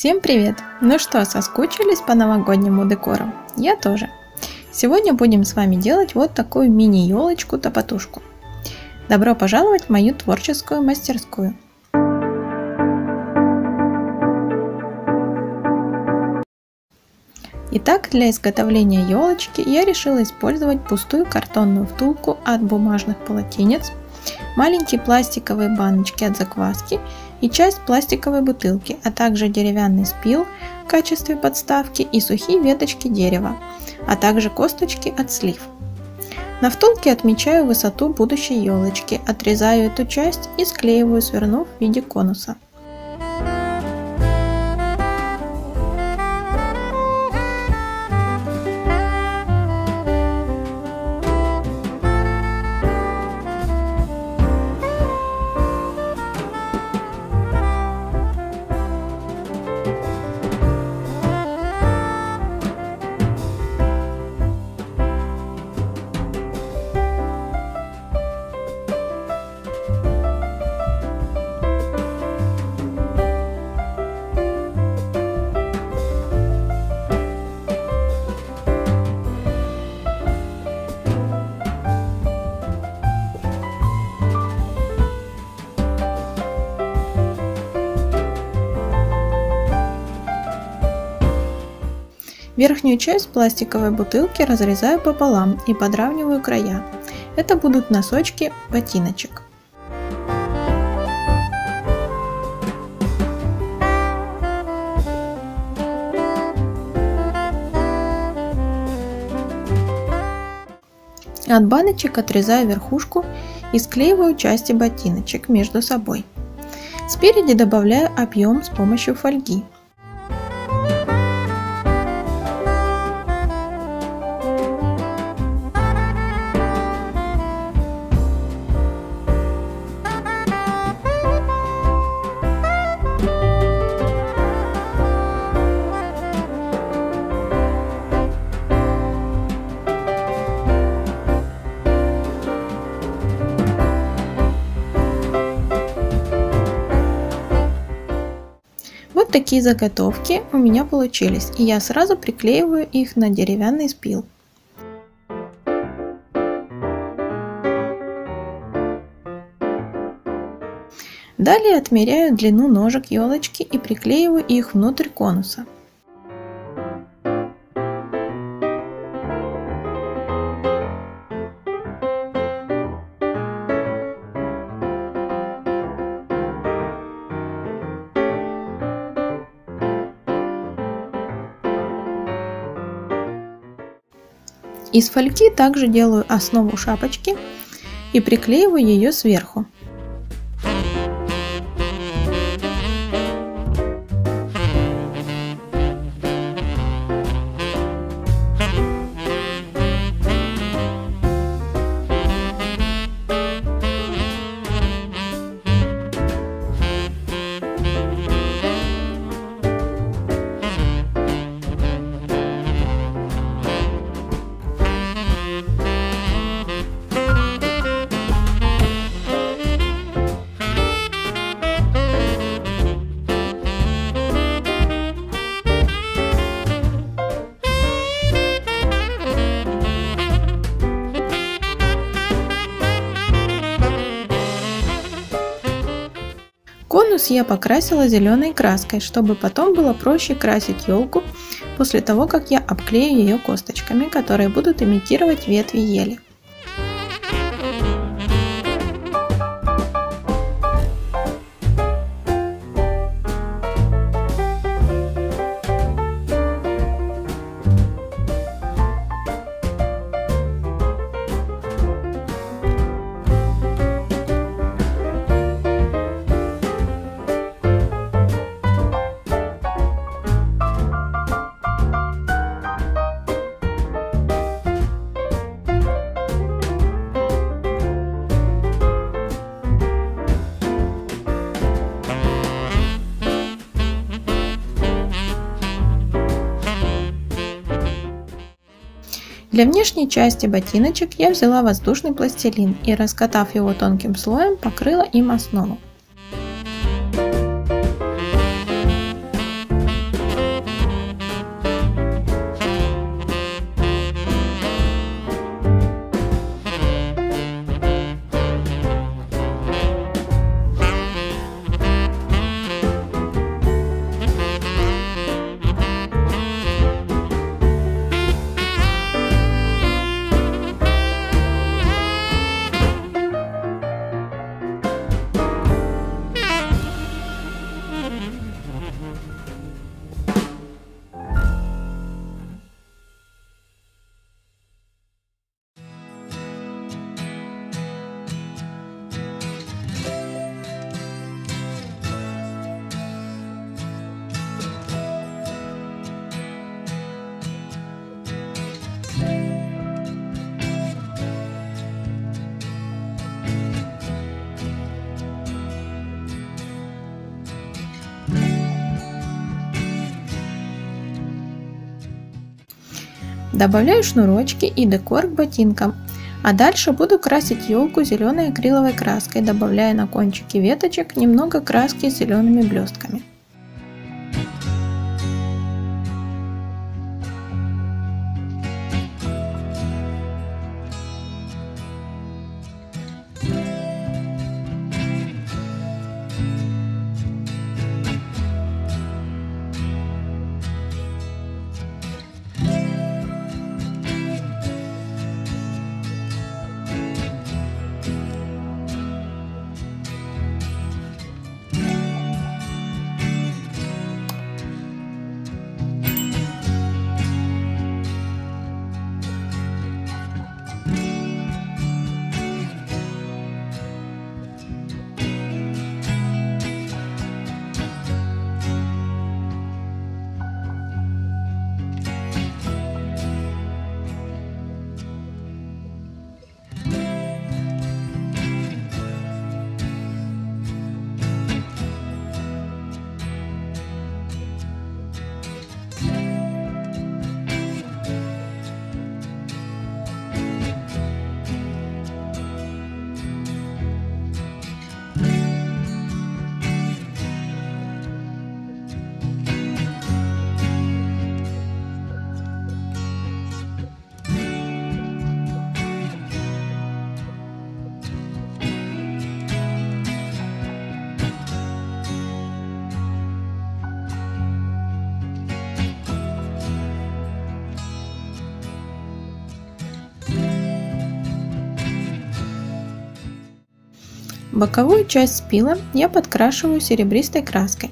Всем привет! Ну что, соскучились по новогоднему декору? Я тоже. Сегодня будем с вами делать вот такую мини-елочку-топотушку. Добро пожаловать в мою творческую мастерскую. Итак, для изготовления елочки я решила использовать пустую картонную втулку от бумажных полотенец, маленькие пластиковые баночки от закваски и часть пластиковой бутылки, а также деревянный спил в качестве подставки и сухие веточки дерева, а также косточки от слив. На втулке отмечаю высоту будущей елочки, отрезаю эту часть и склеиваю, свернув в виде конуса. Верхнюю часть пластиковой бутылки разрезаю пополам и подравниваю края. Это будут носочки ботиночек. От баночек отрезаю верхушку и склеиваю части ботиночек между собой. Спереди добавляю объем с помощью фольги. Вот такие заготовки у меня получились, и я сразу приклеиваю их на деревянный спил. Далее отмеряю длину ножек елочки и приклеиваю их внутрь конуса. Из фольги также делаю основу шапочки и приклеиваю ее сверху. Конус я покрасила зеленой краской, чтобы потом было проще красить елку после того, как я обклею ее косточками, которые будут имитировать ветви ели. Для внешней части ботиночек я взяла воздушный пластилин и, раскатав его тонким слоем, покрыла им основу. Добавляю шнурочки и декор к ботинкам. А дальше буду красить елку зеленой акриловой краской, добавляя на кончики веточек немного краски с зелеными блестками. Боковую часть спила я подкрашиваю серебристой краской.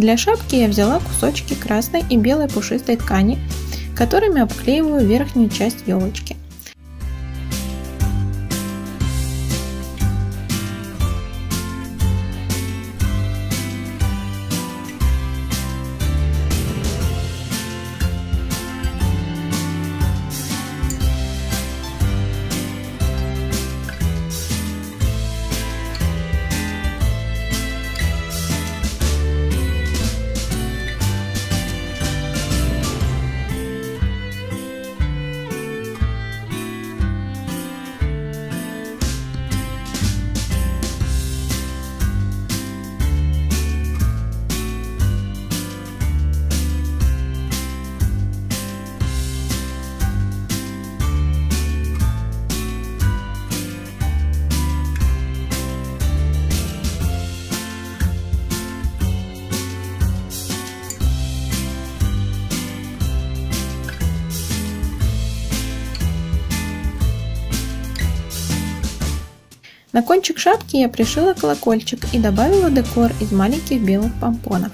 Для шапки я взяла кусочки красной и белой пушистой ткани, которыми обклеиваю верхнюю часть елочки. На кончик шапки я пришила колокольчик и добавила декор из маленьких белых помпонов.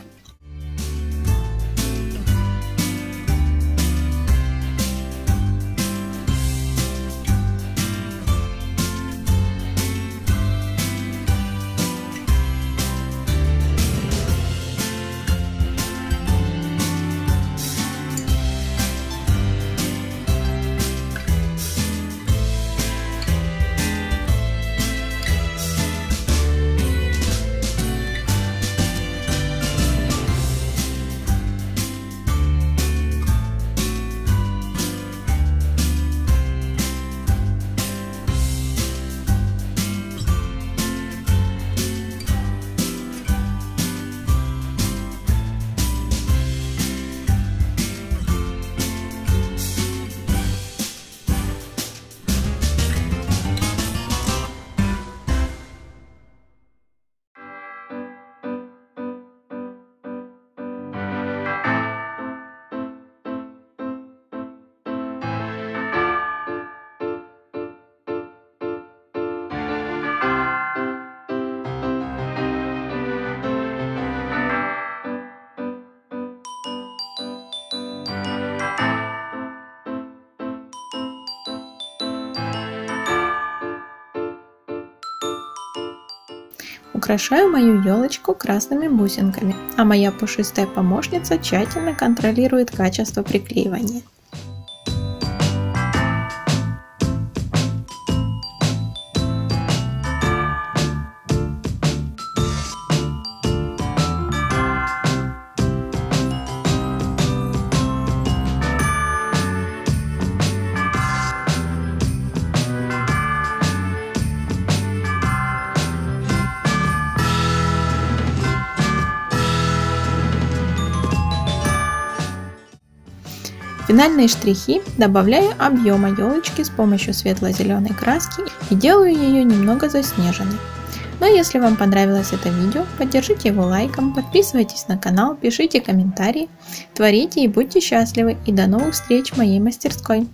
Украшаю мою елочку красными бусинками, а моя пушистая помощница тщательно контролирует качество приклеивания. Финальные штрихи добавляю объема елочки с помощью светло-зеленой краски и делаю ее немного заснеженной. Но если вам понравилось это видео, поддержите его лайком, подписывайтесь на канал, пишите комментарии, творите и будьте счастливы, и до новых встреч в моей мастерской!